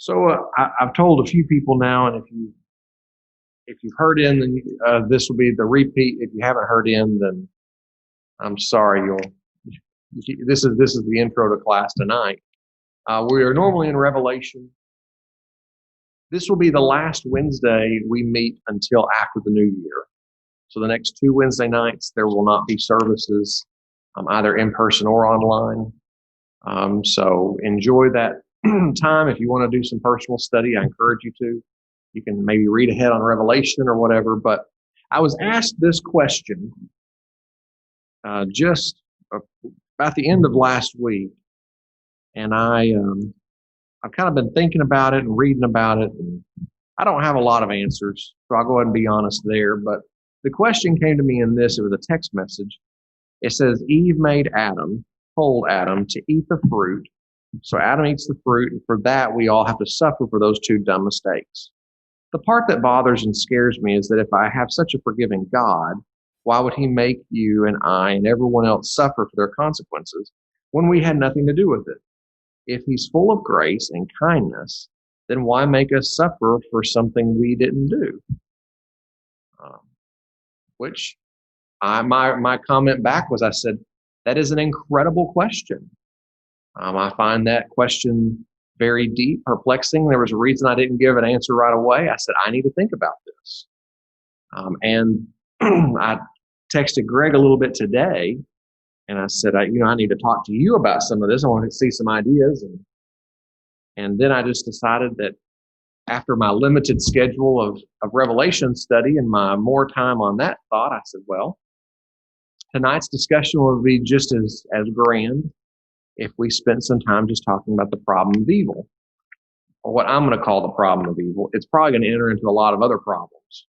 So I've told a few people now, and if you've heard in, then this will be the repeat. If you haven't heard in, then I'm sorry. This is the intro to class tonight. We are normally in Revelation. This will be the last Wednesday we meet until after the new year. So the next two Wednesday nights there will not be services, either in person or online. So enjoy that time. If you want to do some personal study, I encourage you to. You can maybe read ahead on Revelation or whatever. But I was asked this question just about the end of last week, and I've kind of been thinking about it and reading about it, and I don't have a lot of answers, so I'll go ahead and be honest there. But the question came to me in this. It was a text message. It says, Eve told Adam to eat the fruit. So Adam eats the fruit, and for that we all have to suffer for those two dumb mistakes. The part that bothers and scares me is that if I have such a forgiving God, why would he make you and I and everyone else suffer for their consequences when we had nothing to do with it? If he's full of grace and kindness, then why make us suffer for something we didn't do? My comment back was, I said, that is an incredible question. I find that question very deep, perplexing. There was a reason I didn't give an answer right away. I said, I need to think about this. And I texted Greg a little bit today, and I said, I need to talk to you about some of this. I want to see some ideas. And then I just decided that after my limited schedule of Revelation study and my more time on that thought, I said, well, tonight's discussion will be just as grand if we spent some time just talking about the problem of evil, or what I'm going to call the problem of evil. It's probably going to enter into a lot of other problems.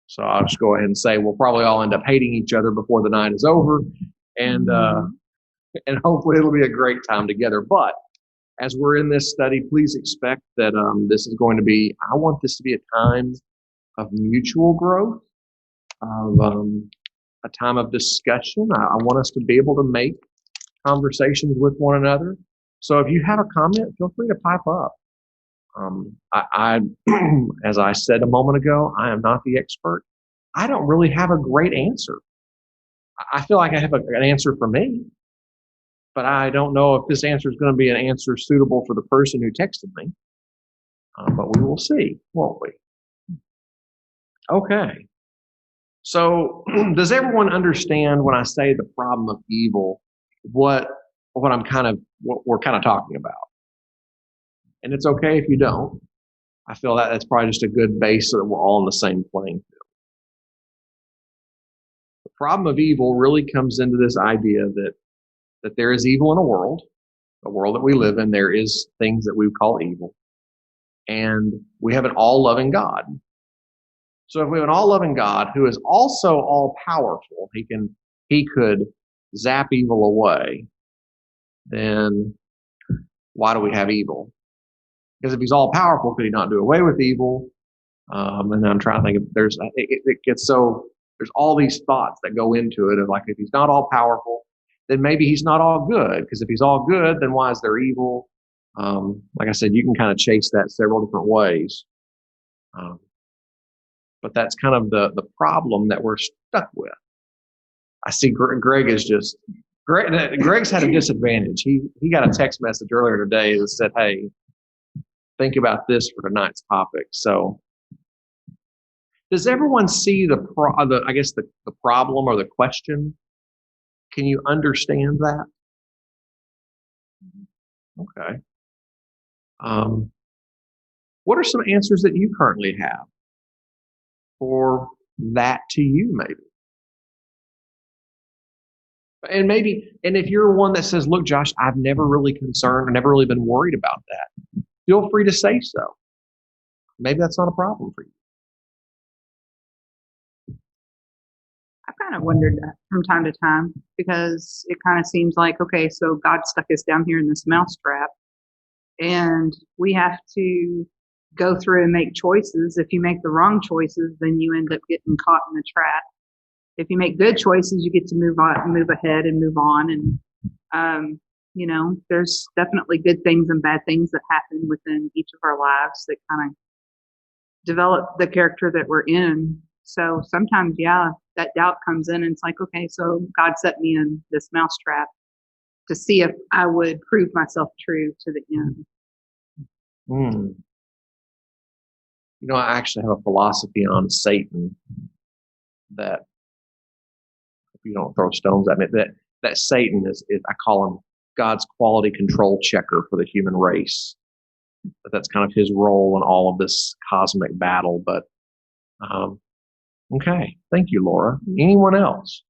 So I'll just go ahead and say we'll probably all end up hating each other before the night is over, and hopefully it'll be a great time together. But as we're in this study, please expect that this is going to be, I want this to be a time of mutual growth, of a time of discussion. I want us to be able to make conversations with one another. So if you have a comment, feel free to pipe up. I as I said a moment ago, I am not the expert. I don't really have a great answer. I feel like I have an answer for me, but I don't know if this answer is going to be an answer suitable for the person who texted me. But we will see, won't we? Okay. So does everyone understand when I say the problem of evil, what we're kind of talking about? And it's okay if you don't. I feel that that's probably just a good base so that we're all on the same playing field. The problem of evil really comes into this idea that there is evil in the world that we live in. There is things that we call evil. And we have an all-loving God. So if we have an all-loving God who is also all-powerful, he could zap evil away, then why do we have evil? Because if he's all-powerful, could he not do away with evil? And I'm trying to think of, there's all these thoughts that go into it of like, if he's not all-powerful, then maybe he's not all good. Because if he's all good, then why is there evil? Like I said, you can kind of chase that several different ways. But that's kind of the problem that we're stuck with. I see Greg is just, Greg's had a disadvantage. He got a text message earlier today that said, hey, think about this for tonight's topic. So does everyone see the problem or the question? Can you understand that? Okay. What are some answers that you currently have for that to you, maybe? And if you're one that says, look, Josh, I've never really concerned or never really been worried about that, feel free to say so. Maybe that's not a problem for you. I've kind of wondered that from time to time, because it kind of seems like, okay, so God stuck us down here in this mousetrap, and we have to go through and make choices. If you make the wrong choices, then you end up getting caught in the trap. If you make good choices, you get to move ahead and move on. And there's definitely good things and bad things that happen within each of our lives that kind of develop the character that we're in. So sometimes, yeah, that doubt comes in and it's like, okay, so God set me in this mousetrap to see if I would prove myself true to the end. Hmm. I actually have a philosophy on Satan that, if you don't throw stones at me, that Satan is I call him God's quality control checker for the human race. That's kind of his role in all of this cosmic battle. But okay, thank you, Laura. Anyone else?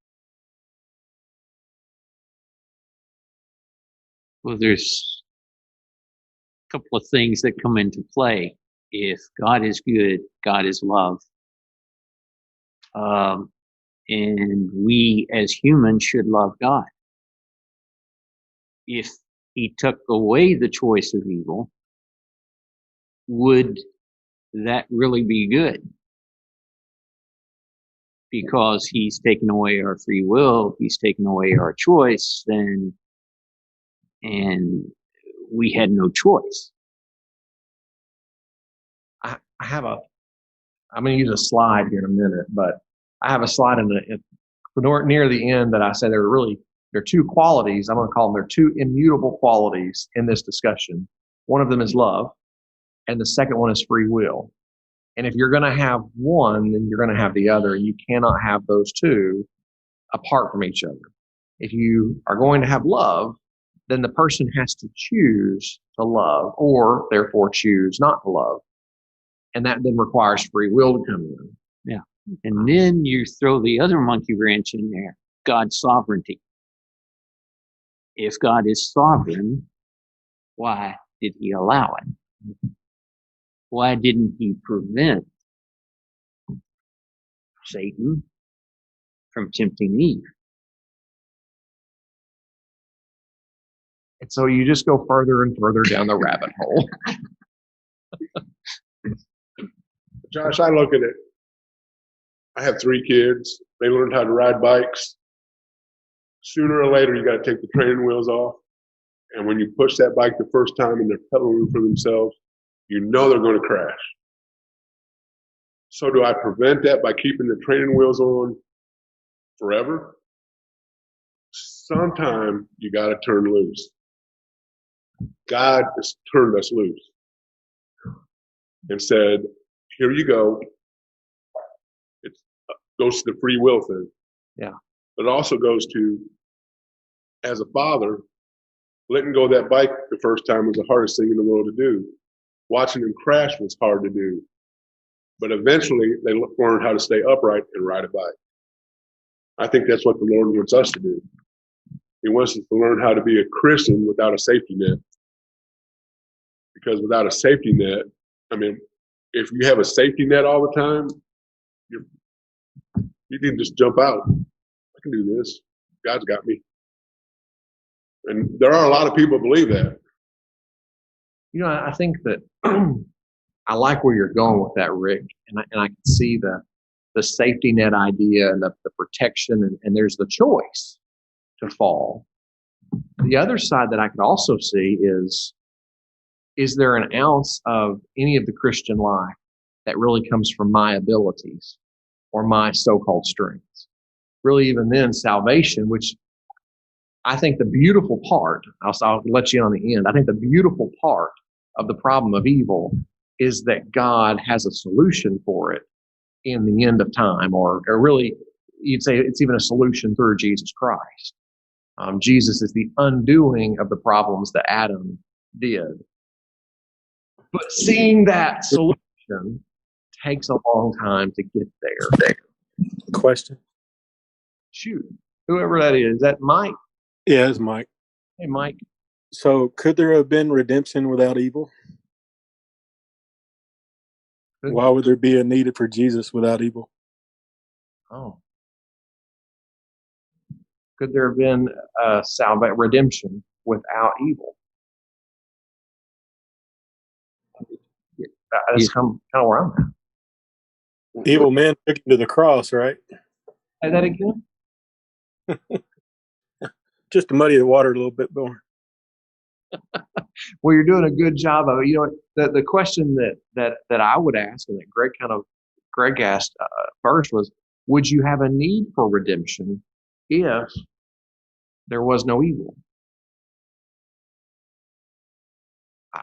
Well, there's a couple of things that come into play. If God is good, God is love. And we as humans should love God. If he took away the choice of evil, would that really be good? Because he's taken away our free will, he's taken away our choice, and we had no choice. I have I'm going to use a slide here in a minute, but I have a slide near the end that I say there are two qualities. I'm going to call them, they're two immutable qualities in this discussion. One of them is love, and the second one is free will. And if you're going to have one, then you're going to have the other. You cannot have those two apart from each other. If you are going to have love, then the person has to choose to love, or therefore choose not to love. And that then requires free will to come in. Yeah. And then you throw the other monkey wrench in there, God's sovereignty. If God is sovereign, why did he allow it? Why didn't he prevent Satan from tempting Eve? And so you just go further and further down the rabbit hole. Josh, I look at it. I have 3 kids. They learned how to ride bikes. Sooner or later, you got to take the training wheels off. And when you push that bike the first time and they're pedaling for themselves, you know they're going to crash. So do I prevent that by keeping the training wheels on forever? Sometime you got to turn loose. God has turned us loose and said, here you go. It goes to the free will thing. Yeah. But it also goes to, as a father, letting go of that bike the first time was the hardest thing in the world to do. Watching them crash was hard to do. But eventually, they learned how to stay upright and ride a bike. I think that's what the Lord wants us to do. He wants us to learn how to be a Christian without a safety net. Because without a safety net, if you have a safety net all the time, you can just jump out. I can do this. God's got me. And there are a lot of people who believe that. I think that I like where you're going with that, Rick, and I can see the safety net idea and the protection, and there's the choice to fall. The other side that I could also see is there an ounce of any of the Christian life that really comes from my abilities or my so-called strengths? Really, even then, salvation, which I think the beautiful part, I'll let you in on the end. I think the beautiful part of the problem of evil is that God has a solution for it in the end of time, or really, you'd say it's even a solution through Jesus Christ. Jesus is the undoing of the problems that Adam did. But seeing that solution takes a long time to get there. Question. Shoot, whoever that is that Mike? Yeah, it's Mike. Hey, Mike. So could there have been redemption without evil? Why would there be a need for Jesus without evil? Oh. Could there have been redemption without evil? That's kind of where I'm at. Evil men took him to the cross, right? Say that again? Just to muddy the water a little bit more. Well, you're doing a good job of it. You know, the question that I would ask, and that Greg asked first was, would you have a need for redemption if there was no evil?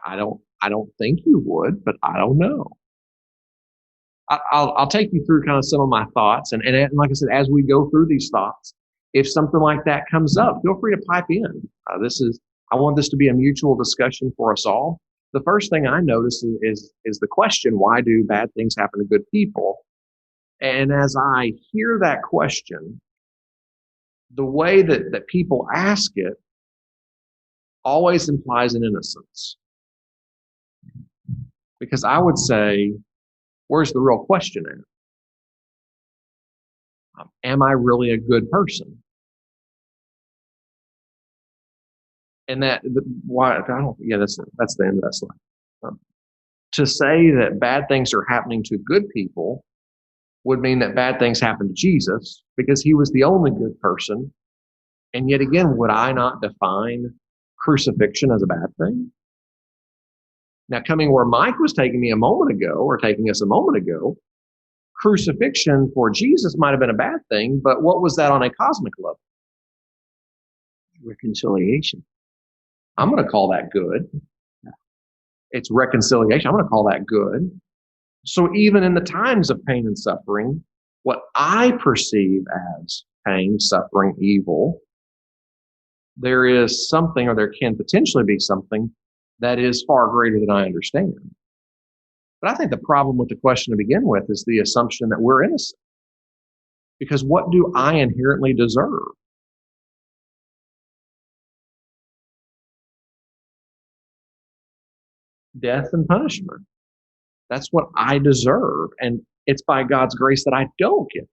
I don't think you would, but I don't know. I'll take you through kind of some of my thoughts, and like I said, as we go through these thoughts, if something like that comes up, feel free to pipe in. I want this to be a mutual discussion for us all. The first thing I notice is the question, why do bad things happen to good people? And as I hear that question, the way that people ask it always implies an innocence. Because I would say, where's the real question at? Am I really a good person? And why I don't. Yeah, that's the end of that slide. To say that bad things are happening to good people would mean that bad things happen to Jesus because he was the only good person. And yet again, would I not define crucifixion as a bad thing? Now, coming where Mike was taking us a moment ago, crucifixion for Jesus might have been a bad thing, but what was that on a cosmic level? Reconciliation. I'm going to call that good. It's reconciliation. I'm going to call that good. So even in the times of pain and suffering, what I perceive as pain, suffering, evil, there is something, or there can potentially be something that is far greater than I understand. But I think the problem with the question to begin with is the assumption that we're innocent. Because what do I inherently deserve? Death and punishment. That's what I deserve. And it's by God's grace that I don't get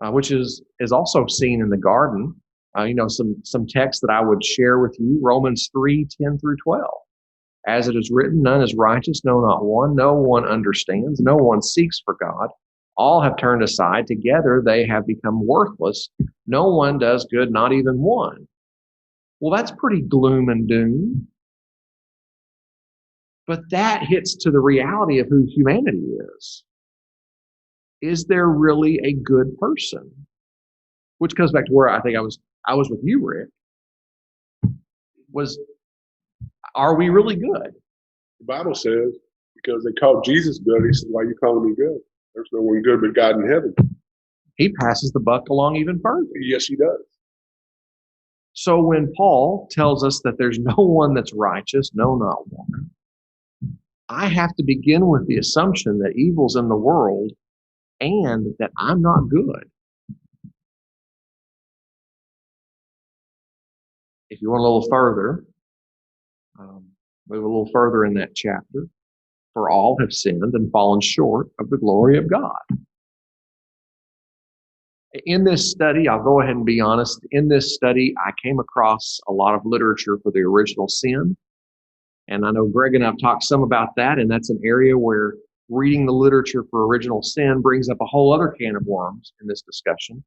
that, which is also seen in the garden. Some text that I would share with you, Romans 3:10-12. As it is written, none is righteous, no, not one. No one understands. No one seeks for God. All have turned aside. Together they have become worthless. No one does good, not even one. Well, that's pretty gloom and doom. But that hits to the reality of who humanity is. Is there really a good person? Which goes back to where I think I was with you, Rick. Are we really good? The Bible says, because they called Jesus good, he said, why are you calling me good? There's no one good but God in heaven. He passes the buck along even further. Yes, he does. So when Paul tells us that there's no one that's righteous, no, not one, I have to begin with the assumption that evil's in the world and that I'm not good. If you want a little further, move a little further in that chapter. For all have sinned and fallen short of the glory of God. In this study, I'll go ahead and be honest, in this study, I came across a lot of literature for the original sin. And I know Greg and I've talked some about that, and that's an area where reading the literature for original sin brings up a whole other can of worms in this discussion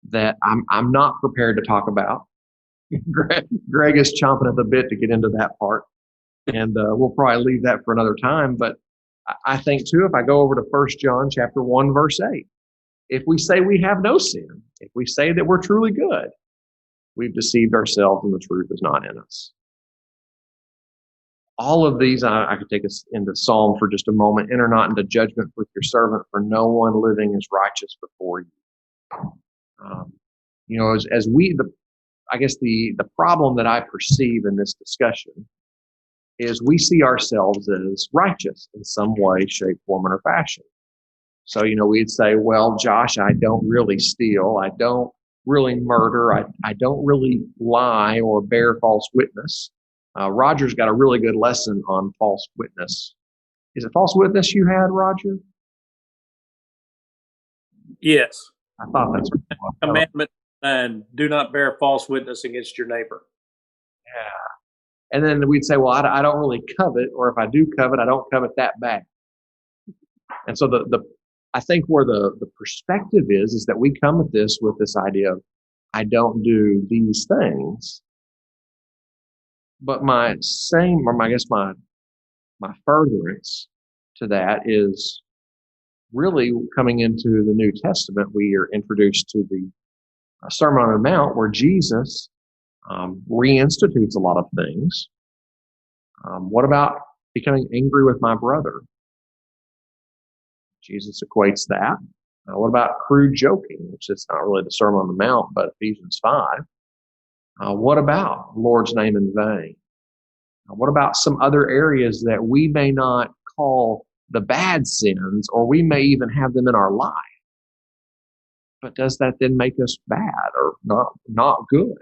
that I'm not prepared to talk about. Greg is chomping at the bit to get into that part, and we'll probably leave that for another time. But I think too, if I go over to 1 John chapter 1, verse 8, if we say we have no sin, if we say that we're truly good, we've deceived ourselves and the truth is not in us. All of these, I could take us into Psalm for just a moment. Enter not into judgment with your servant, for no one living is righteous before you. I guess the problem that I perceive in this discussion is we see ourselves as righteous in some way, shape, form, or fashion. So, we'd say, well, Josh, I don't really steal. I don't really murder. I don't really lie or bear false witness. Roger's got a really good lesson on false witness. Is it false witness you had, Roger? Yes. I thought that's right. Commandment and do not bear false witness against your neighbor. Yeah. And then we'd say, well, I don't really covet, or if I do covet, I don't covet that bad. And so I think where the perspective is that we come at this with this idea of I don't do these things. But my same, or I guess my furtherance to that is really coming into the New Testament. We are introduced to the Sermon on the Mount, where Jesus reinstitutes a lot of things. What about becoming angry with my brother? Jesus equates that. What about crude joking, which is not really the Sermon on the Mount, but Ephesians 5? What about Lord's name in vain? What about some other areas that we may not call the bad sins, or we may even have them in our life? But does that then make us bad or not good?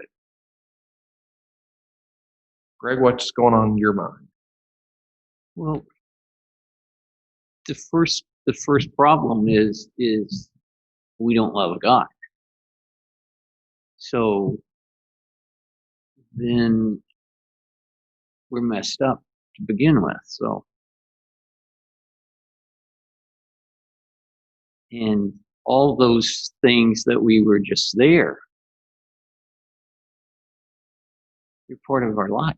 Greg, what's going on in your mind? Well, the first problem is we don't love God. So then we're messed up to begin with. So, and all those things that we were just there, they're part of our life.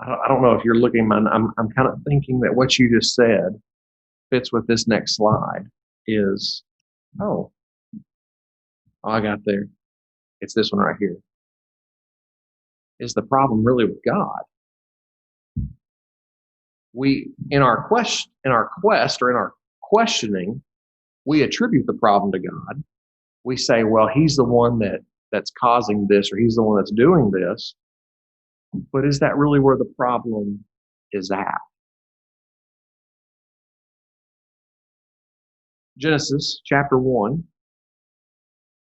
I don't know if you're looking. I'm kind of thinking that what you just said fits with this next slide. Is I got there. It's this one right here. Is the problem really with God? We in our quest or in our questioning, we attribute the problem to God. We say, well, He's the one that's causing this, or He's the one that's doing this. But is that really where the problem is at? Genesis chapter 1,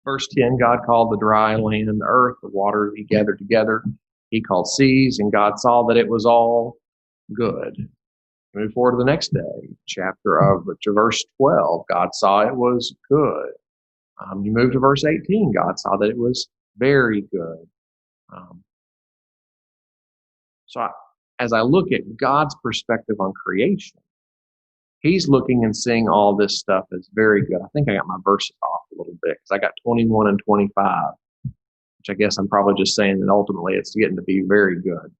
verse 10, God called the dry land earth, the water He gathered together. He called seas, and God saw that it was all good. Move forward to the next day, to verse 12, God saw it was good. You move to verse 18, God saw that it was very good. As I look at God's perspective on creation, He's looking and seeing all this stuff as very good. I think I got my verses off a little bit because I got 21 and 25, which I guess I'm probably just saying that ultimately it's getting to be very good.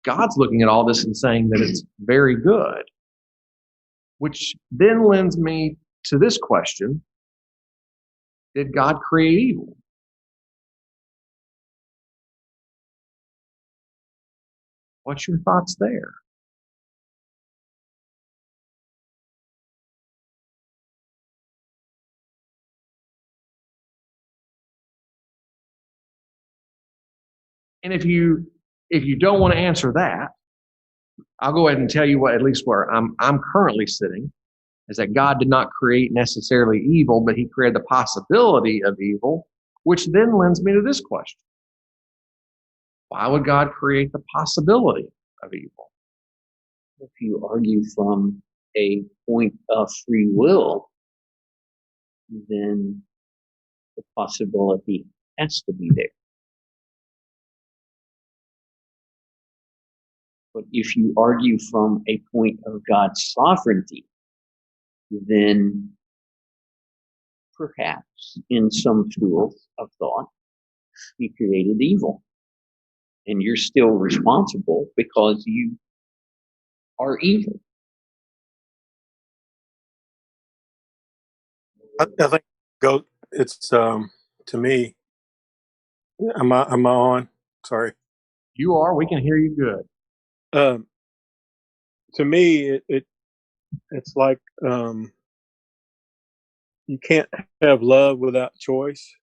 God's looking at all this and saying that it's very good, which then lends me to this question: did God create evil? What's your thoughts there? And if you don't want to answer that, I'll go ahead and tell you at least where I'm currently sitting, is that God did not create necessarily evil, but He created the possibility of evil, which then lends me to this question: why would God create the possibility of evil? If you argue from a point of free will, then the possibility has to be there. But if you argue from a point of God's sovereignty, then perhaps in some schools of thought, He created evil. And you're still responsible because you are evil. I think it's to me. Am I on? Sorry. You are. We can hear you good. To me, it's like you can't have love without choice,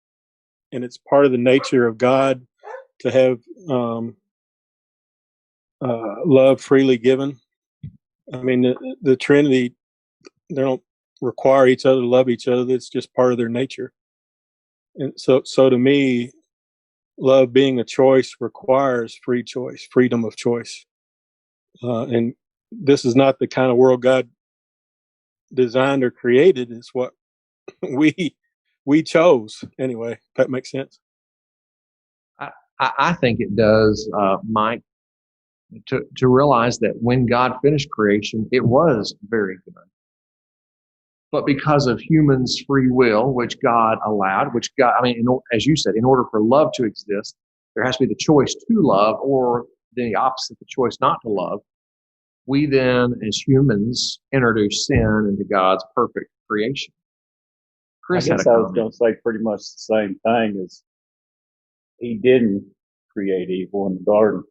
and it's part of the nature of God to have love freely given. I mean, the Trinity, they don't require each other to love each other. It's just part of their nature. And so to me, love being a choice requires free choice, freedom of choice. And this is not the kind of world God designed or created. It's what we chose. Anyway, if that makes sense. I think it does, Mike, to realize that when God finished creation, it was very good. But because of humans' free will, which God allowed, as you said, in order for love to exist, there has to be the choice to love or the opposite, the choice not to love. We then, as humans, introduce sin into God's perfect creation. Chris I had a guess I was comment. going to say pretty much the same thing as he didn't create evil in the garden,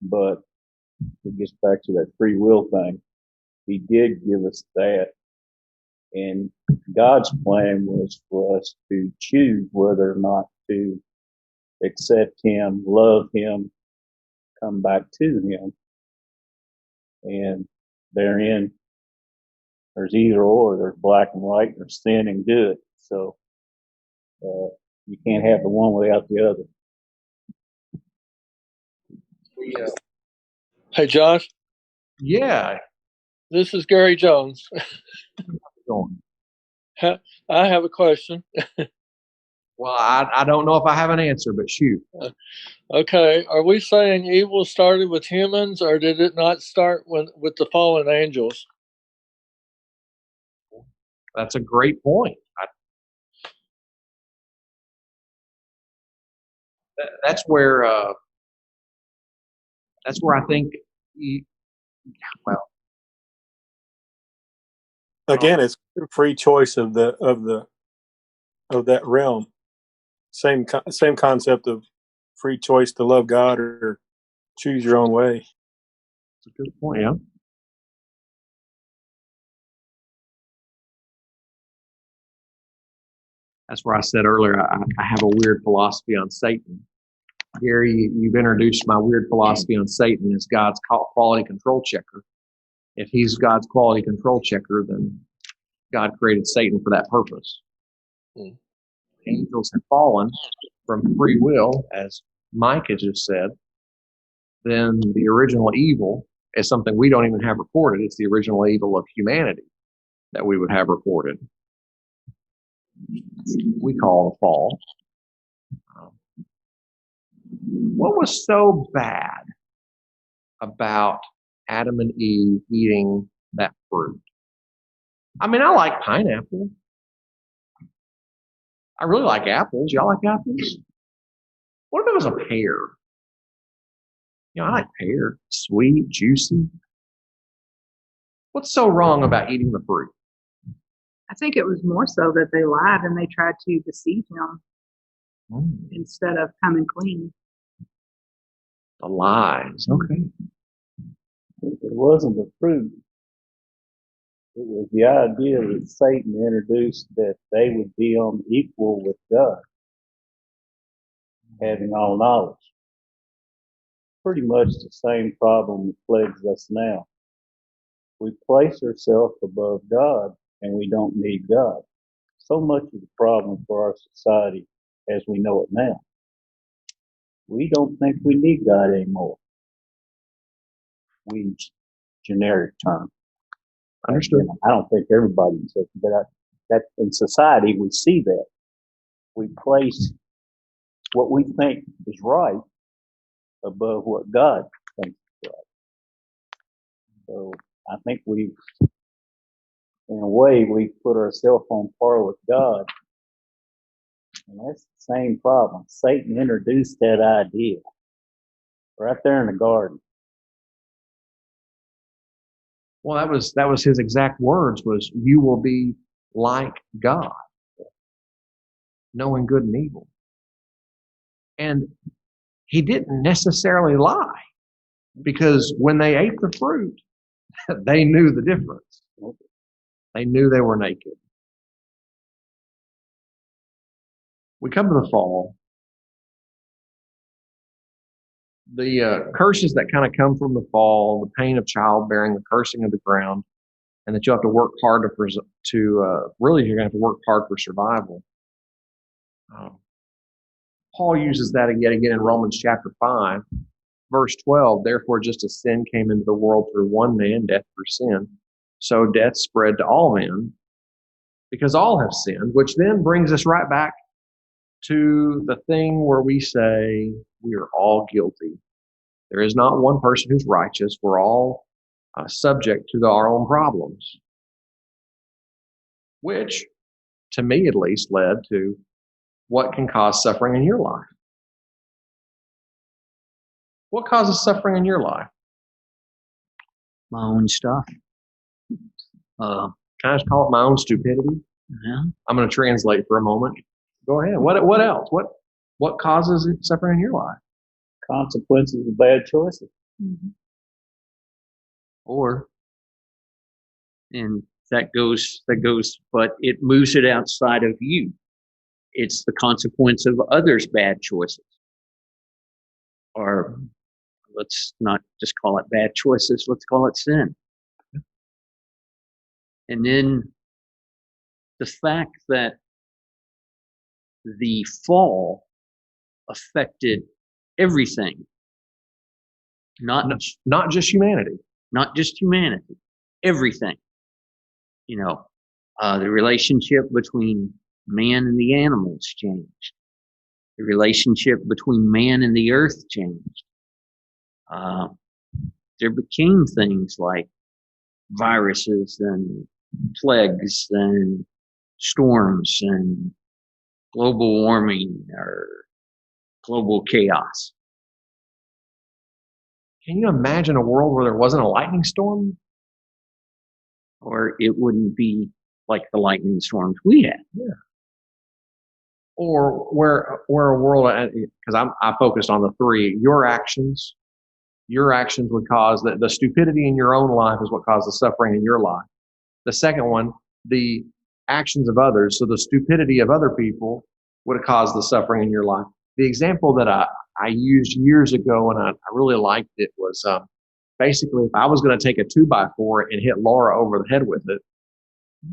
but it gets back to that free will thing. He did give us that. And God's plan was for us to choose whether or not to accept him, love him, come back to him. And therein, there's either or, there's black and white, there's sin and good. So you can't have the one without the other. Hey, Josh, Yeah. this is Gary Jones. Going. I have a question. Well, I don't know if I have an answer, but shoot. Okay, are we saying evil started with humans, or did it not start with the fallen angels? That's a great point. That's where I think. Well, Again, it's free choice of that realm. Same concept of free choice to love God or choose your own way. that's a good point. Yeah. That's where I said earlier I have a weird philosophy on Satan. Gary, you've introduced my weird philosophy on Satan as God's quality control checker. If he's God's quality control checker, then God created Satan for that purpose. Angels have fallen from free will, as Mike has just said. Then the original evil is something we don't even have recorded. It's the original evil of humanity that we would have recorded. We call the fall. What was so bad about Adam and Eve eating that fruit? I mean, I like pineapple. I really like apples. Y'all like apples? What if it was a pear? I like pear. Sweet, juicy. What's so wrong about eating the fruit? I think it was more so that they lied and they tried to deceive him instead of coming clean. The lies. Okay. It wasn't the fruit. It was the idea that Satan introduced that they would be on equal with God, having all knowledge. Pretty much the same problem that plagues us now. We place ourselves above God and we don't need God. So much of the problem for our society as we know it now. We don't think we need God anymore. We generic term. Understood. I don't think everybody says, but that in society we see that we place what we think is right above what God thinks is right. So I think in a way, we put ourselves on par with God, and that's the same problem. Satan introduced that idea right there in the garden. Well, that was his exact words was you will be like God, knowing good and evil. And he didn't necessarily lie because when they ate the fruit, they knew the difference. They knew they were naked. We come to the fall. The curses that kind of come from the fall, the pain of childbearing, the cursing of the ground, and that you have to work hard really you're going to have to work hard for survival. Paul uses that yet again in Romans chapter 5, verse 12. Therefore, just as sin came into the world through one man, death through sin, so death spread to all men because all have sinned, which then brings us right back to the thing where we say we are all guilty. There is not one person who's righteous. We're all subject to our own problems. which, to me at least, led to what can cause suffering in your life. What causes suffering in your life? My own stuff. Can I just call it my own stupidity? Yeah. I'm going to translate for a moment. Go ahead. What else? What causes suffering in your life? Consequences of bad choices. Or, and that goes, but it moves it outside of you. It's the consequence of others' bad choices. Or let's not just call it bad choices, let's call it sin. And then the fact that the fall affected everything, not just humanity, everything. The relationship between man and the animals changed. The relationship between man and the earth changed. There became things like viruses and plagues and storms and global warming or global chaos. Can you imagine a world where there wasn't a lightning storm? Or it wouldn't be like the lightning storms we had. Yeah. Or where a world, because I focused on the three, your actions would cause the stupidity in your own life is what causes suffering in your life. The second one, the actions of others, so the stupidity of other people would have caused the suffering in your life. The example that I used years ago and I really liked it was basically if I was going to take a 2x4 and hit Laura over the head with it,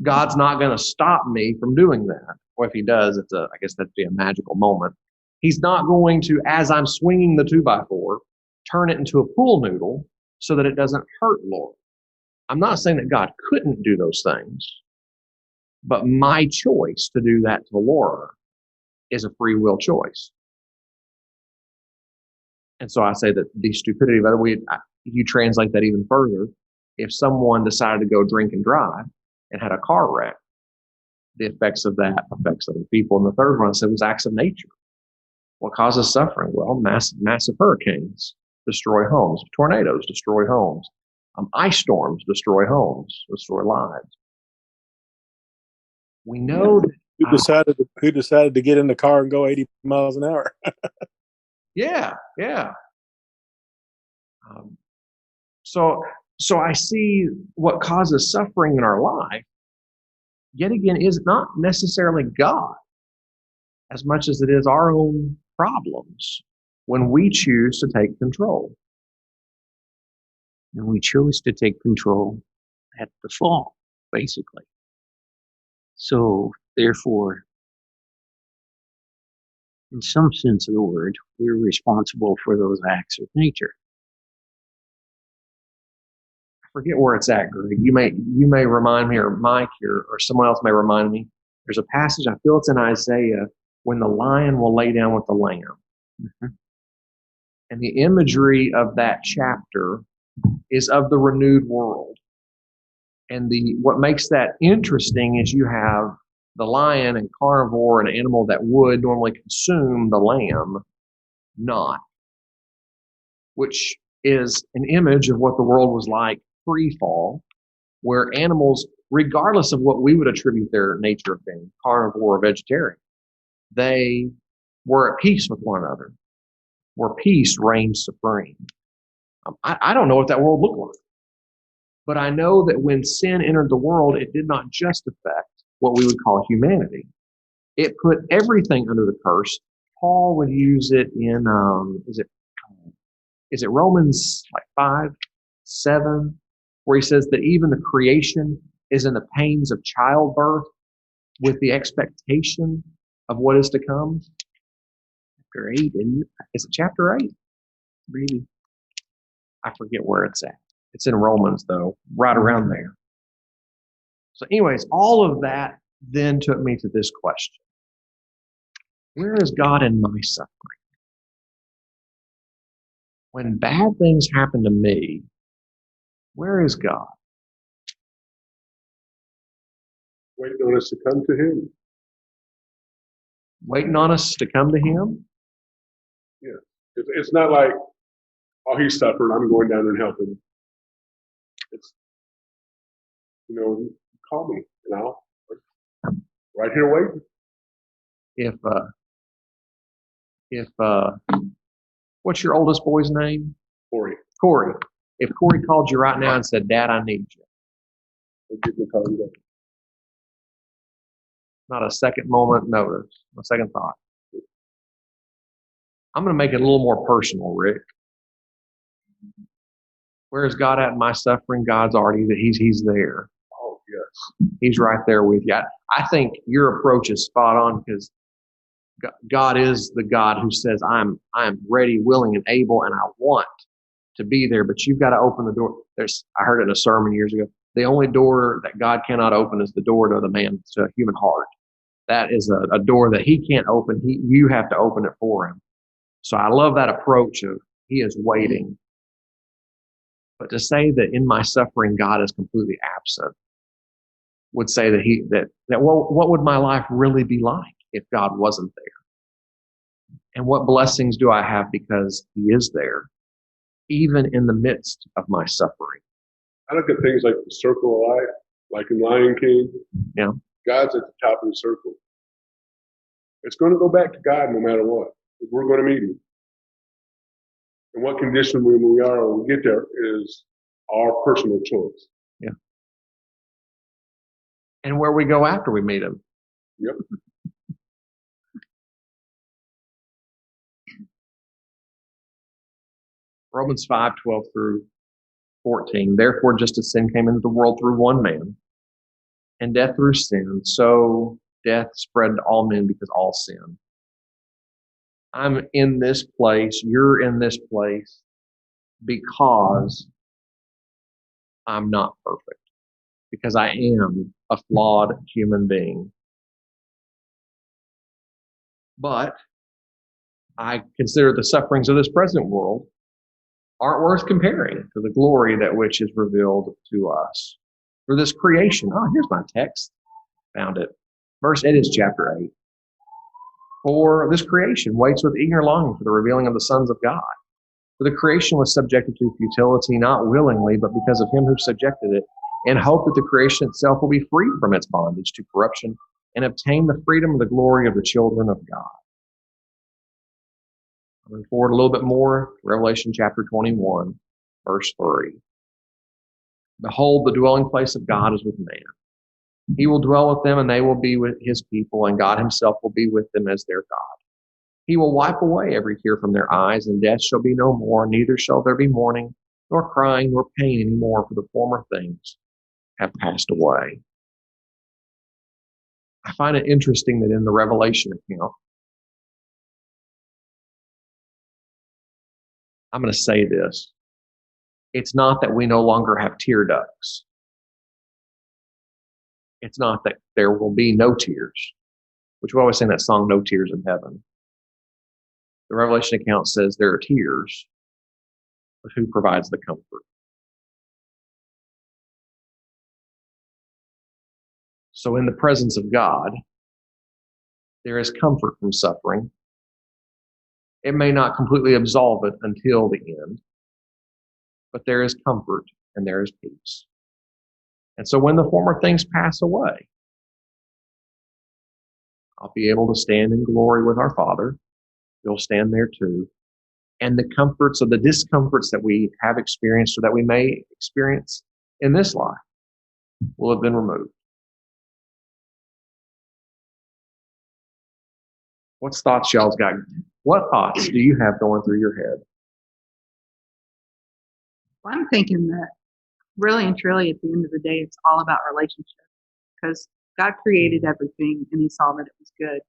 God's not going to stop me from doing that. Or if he does, I guess that'd be a magical moment. He's not going to, as I'm swinging the 2x4, turn it into a pool noodle so that it doesn't hurt Laura. I'm not saying that God couldn't do those things, but my choice to do that to Laura is a free will choice. And so I say that the stupidity of other, you translate that even further. If someone decided to go drink and drive and had a car wreck, the effects of that affects other people. And the third one I said was acts of nature. What causes suffering? Well, massive hurricanes destroy homes, tornadoes destroy homes, ice storms destroy homes, destroy lives. We know that, who decided to get in the car and go 80 miles an hour. Yeah. So I see what causes suffering in our life, yet again, is not necessarily God as much as it is our own problems when we choose to take control. And we chose to take control at the fall, basically. So, therefore, in some sense of the word, we're responsible for those acts of nature. I forget where it's at, Greg. You may remind me, or Mike here, or someone else may remind me. There's a passage, I feel it's in Isaiah, when the lion will lay down with the lamb. Mm-hmm. And the imagery of that chapter is of the renewed world. And what makes that interesting is you have the lion and carnivore, an animal that would normally consume the lamb, not, which is an image of what the world was like pre-fall, where animals, regardless of what we would attribute their nature of being, carnivore or vegetarian, they were at peace with one another, where peace reigned supreme. I don't know what that world looked like, but I know that when sin entered the world, it did not just affect what we would call humanity. It put everything under the curse. Paul would use it in, is it Romans 5:7, where he says that even the creation is in the pains of childbirth with the expectation of what is to come? Chapter 8, isn't it? Is it chapter 8? Maybe. I forget where it's at. It's in Romans, though, right around there. So anyways, all of that then took me to this question. Where is God in my suffering? When bad things happen to me, where is God? waiting on us to come to Him. Waiting on us to come to Him? Yeah. It's not like, oh, he's suffering, I'm going down and help him. It's, call me, right here waiting. If what's your oldest boy's name? Corey. Corey. If Corey called you right now and said, Dad, I need you. We'll give you a call today. Not a second moment notice, a second thought. I'm going to make it a little more personal, Rick. Where is God at in my suffering? God's already, He's there. Oh, yes. He's right there with you. I think your approach is spot on because God is the God who says, I'm ready, willing, and able, and I want to be there, but you've got to open the door. I heard it in a sermon years ago. The only door that God cannot open is the door to to a human heart. That is a door that He can't open. You have to open it for Him. So I love that approach of He is waiting. But to say that in my suffering, God is completely absent would say that what would my life really be like if God wasn't there? And what blessings do I have because He is there, even in the midst of my suffering? I look at things like the circle of life, like in Lion King. Yeah. God's at the top of the circle. It's going to go back to God no matter what. We're going to meet Him. And what condition we are when we get there is our personal choice. Yeah. And where we go after we meet Him. Yep. Romans 5:12 through 14. Therefore, just as sin came into the world through one man, and death through sin, so death spread to all men because all sin. I'm in this place, you're in this place because I'm not perfect, because I am a flawed human being. But I consider the sufferings of this present world aren't worth comparing to the glory that which is revealed to us. For this creation, here's my text, found it. Verse 8 is chapter 8. For this creation waits with eager longing for the revealing of the sons of God. For the creation was subjected to futility, not willingly, but because of Him who subjected it, in hope that the creation itself will be freed from its bondage to corruption and obtain the freedom of the glory of the children of God. Moving forward a little bit more, Revelation chapter 21, verse 3. Behold, the dwelling place of God is with man. He will dwell with them, and they will be with His people, and God Himself will be with them as their God. He will wipe away every tear from their eyes, and death shall be no more, neither shall there be mourning, nor crying, nor pain any more, for the former things have passed away. I find it interesting that in the Revelation account, I'm going to say this. It's not that we no longer have tear ducts. It's not that there will be no tears, which we always sing that song, No Tears in Heaven. The Revelation account says there are tears, but who provides the comfort? So in the presence of God, there is comfort from suffering. It may not completely absolve it until the end, but there is comfort and there is peace. And so when the former things pass away, I'll be able to stand in glory with our Father. You'll stand there too. And the comforts or the discomforts that we have experienced or that we may experience in this life will have been removed. What thoughts y'all's got? What thoughts do you have going through your head? Well, I'm thinking that really and truly at the end of the day, it's all about relationship because God created everything and He saw that it was good.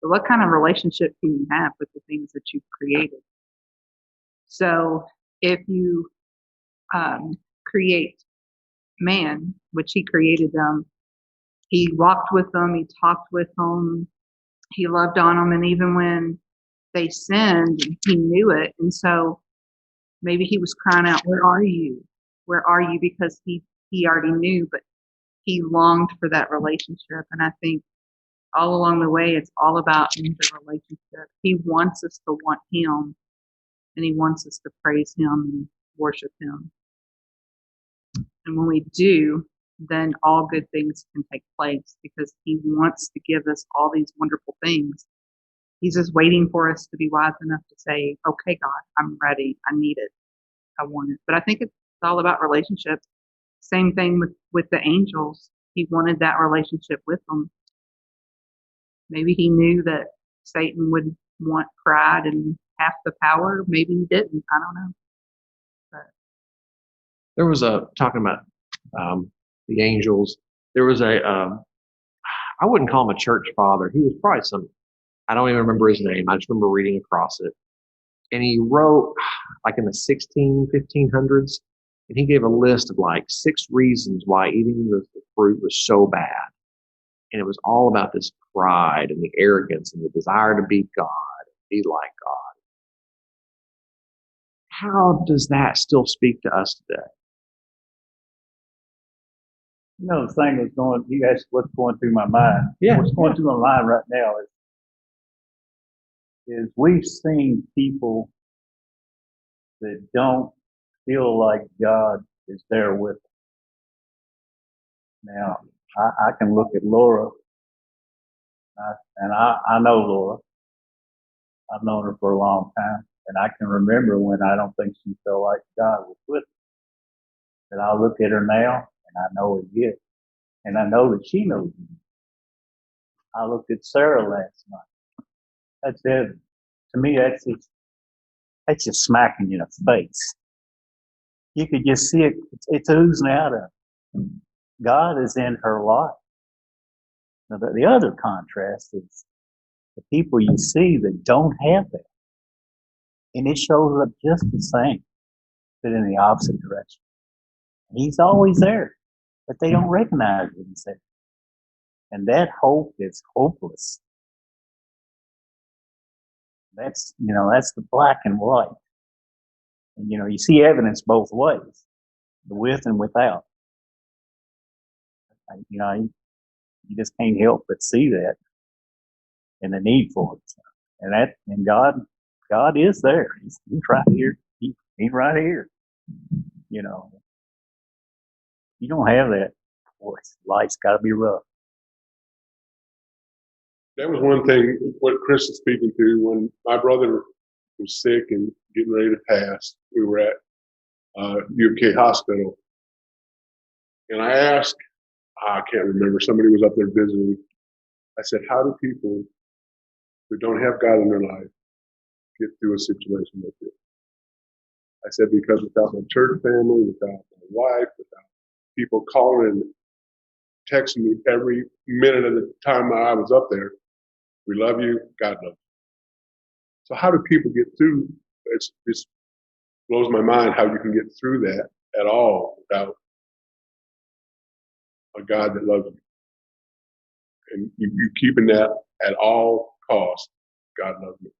But what kind of relationship can you have with the things that you've created? So if you create man, which He created them, He walked with them, He talked with them, He loved on them, and even when they sinned, He knew it. And so maybe He was crying out, "Where are you? Where are you?" Because he already knew, but he longed for that relationship. And I think all along the way, it's all about in the relationship. He wants us to want him, and he wants us to praise him and worship him. And when we do, then all good things can take place because he wants to give us all these wonderful things. He's just waiting for us to be wise enough to say, okay, God, I'm ready. I need it. I want it. But I think it's all about relationships. Same thing with the angels. He wanted that relationship with them. Maybe he knew that Satan would want pride and half the power. Maybe he didn't. I don't know. But There was talking about the angels. There was I wouldn't call him a church father. He was probably I don't even remember his name. I just remember reading across it. And he wrote like in the 1500s, and he gave a list of like 6 reasons why eating the fruit was so bad. And it was all about this pride and the arrogance and the desire to be God, be like God. How does that still speak to us today? You know, the thing that's you asked what's going through my mind. Yeah. What's going through my mind right now is we've seen people that don't feel like God is there with them. Now, I can look at Laura, and I know Laura. I've known her for a long time, and I can remember when I don't think she felt like God was with her. And I look at her now, and I know He is. And I know that she knows He is. I looked at Sarah last night. That's it. To me, that's just smacking you in the face. You could just see it. It's oozing out of her. God is in her life. Now, the other contrast is the people you see that don't have that. And it shows up just the same, but in the opposite direction. He's always there, but they don't recognize that He's there. And that hope is hopeless. That's the black and white. And, you see evidence both ways, the with and without. You just can't help but see that and the need for it. And God is there. He's right here. He's right here. You don't have that. Boy, life's got to be rough. That was one thing, what Chris is speaking to. When my brother was sick and getting ready to pass, we were at UK Hospital. And I asked, I can't remember, somebody was up there visiting. I said, how do people who don't have God in their life get through a situation like this? I said, because without my church family, without my wife, without people calling and texting me every minute of the time I was up there, we love you, God loves you. So how do people get through? It blows my mind how you can get through that at all without a God that loves you. And you keeping that at all costs, God loves me.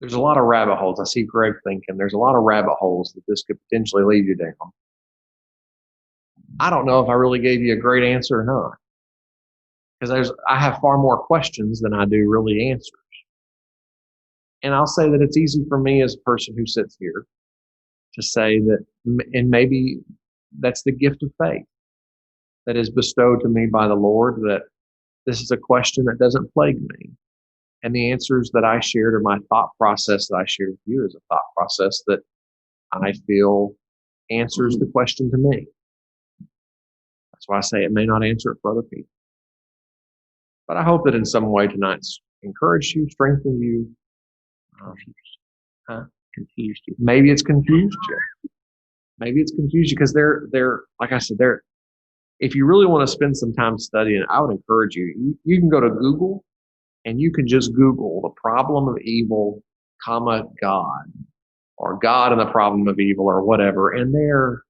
There's a lot of rabbit holes. I see Greg thinking there's a lot of rabbit holes that this could potentially lead you down. I don't know if I really gave you a great answer or not, because I have far more questions than I do really answers. And I'll say that it's easy for me as a person who sits here to say that, and maybe that's the gift of faith that is bestowed to me by the Lord, that this is a question that doesn't plague me. And the answers that I shared, or my thought process that I shared with you, is a thought process that I feel answers the question to me. That's why I say it may not answer it for other people. But I hope that in some way tonight's encouraged you, strengthened you, confused you. Maybe it's confused you. Maybe it's confused you because they're like I said, if you really want to spend some time studying, I would encourage you. You can go to Google and you can just Google the problem of evil, God, or God and the problem of evil, or whatever. And there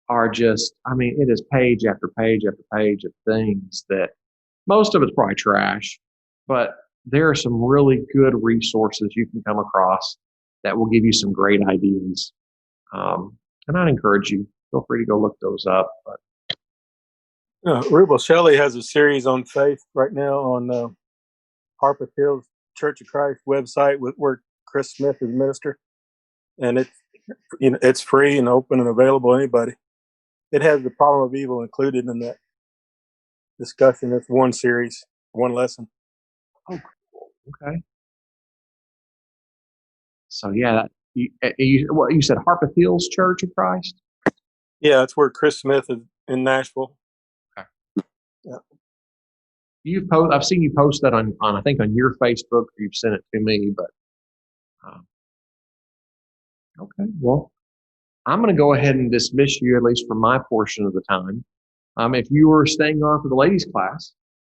are just, it is page after page after page of things that most of it's probably trash. but there are some really good resources you can come across that will give you some great ideas. And I'd encourage you, feel free to go look those up. But Rubel Shelley has a series on faith right now on Harpeth Hills Church of Christ website where Chris Smith is minister, and it's free and open and available to anybody. It has the problem of evil included in that discussion. It's one series, one lesson. oh, cool. Okay. So yeah, you said Harpeth Hills Church of Christ. Yeah, that's where Chris Smith is in Nashville. Okay. Yeah. I've seen you post that on I think on your Facebook, or you've sent it to me. But okay, well, I'm going to go ahead and dismiss you, at least for my portion of the time. If you are staying on for the ladies' class,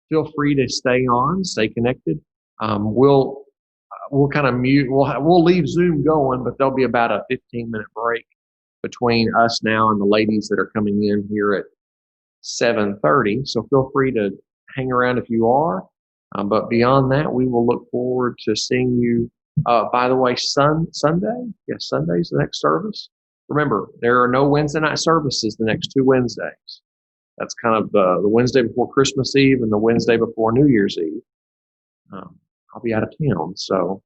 feel free to stay on, stay connected. We'll kind of mute. We'll leave Zoom going, but there'll be about a 15-minute break between us now and the ladies that are coming in here at 7:30. So feel free to hang around if you are. But beyond that, we will look forward to seeing you. By the way, Sunday? Yes, Sunday's the next service. Remember, there are no Wednesday night services the next 2 Wednesdays. That's kind of the Wednesday before Christmas Eve and the Wednesday before New Year's Eve. I'll be out of town, so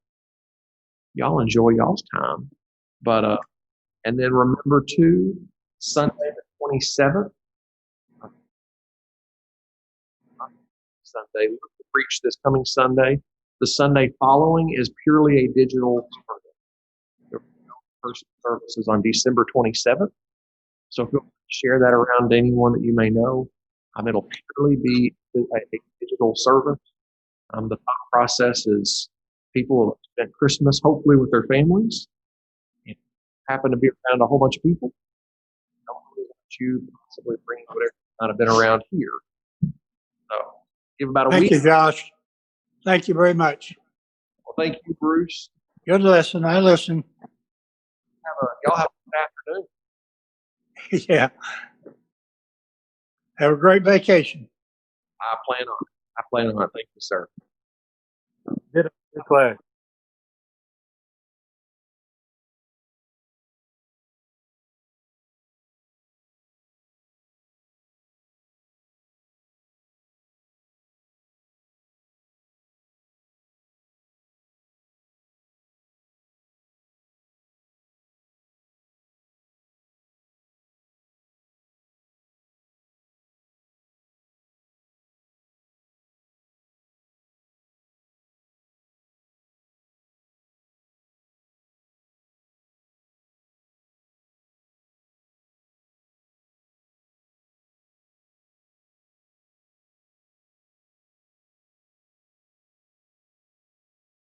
y'all enjoy y'all's time. But and then remember too, Sunday the 27th. Sunday, we preach this coming Sunday. The Sunday following is purely a digital service. The first service is on December 27th. So feel free to share that around to anyone that you may know. It'll purely be a digital service. The thought process is people have spent Christmas hopefully with their families and happen to be around a whole bunch of people. Don't really want you possibly bring whatever might have been around here. So give about a Thank week. you, Josh. Thank you very much. Well, thank you, Bruce. Good lesson. I listen. Y'all have a good afternoon. Yeah. Have a great vacation. I plan on it. Thank you, sir. Good class.